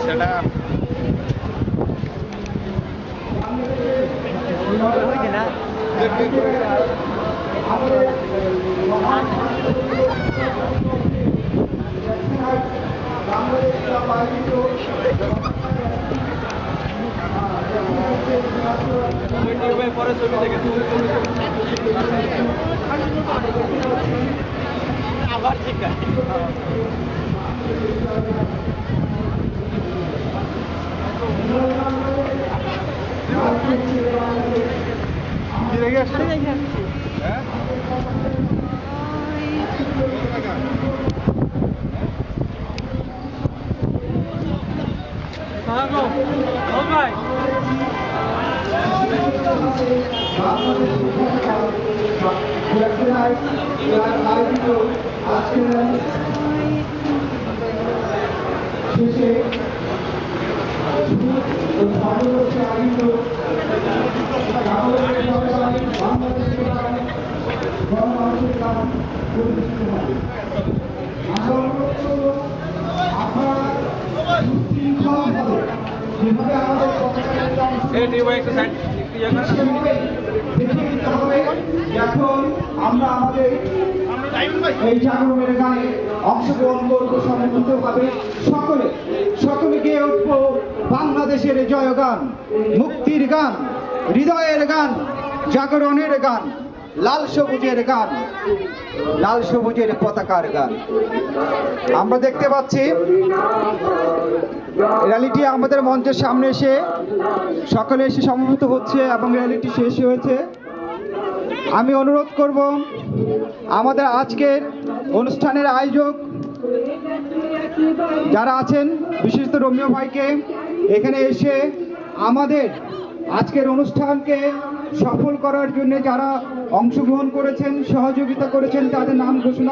সেটা পরে ছবি দেখে আবার ঠিক আছে এখন আমরা আমাদের এই জাগরণের গানে অংশগ্রহণ করবো সমন্বিতভাবে সকলে গেয়ে উঠবো বাংলাদেশের জয়গান, মুক্তির গান, হৃদয়ের গান, জাগরণের গান, লাল সবুজের গান, লাল সবুজের পতাকার গান। আমরা দেখতে পাচ্ছি র্যালিটি আমাদের মঞ্চের সামনে এসে সকলে এসে সমবেত হচ্ছে এবং র্যালিটি শেষ হয়েছে। আমি অনুরোধ করব আমাদের আজকের অনুষ্ঠানের আয়োজক যারা আছেন, বিশেষত রোমিও ভাইকে এখানে এসে আমাদের আজকের অনুষ্ঠানকে সফল করার জন্য যারা অংশগ্রহণ করেছেন, সহযোগিতা করেছেন, তাদের নাম ঘোষণা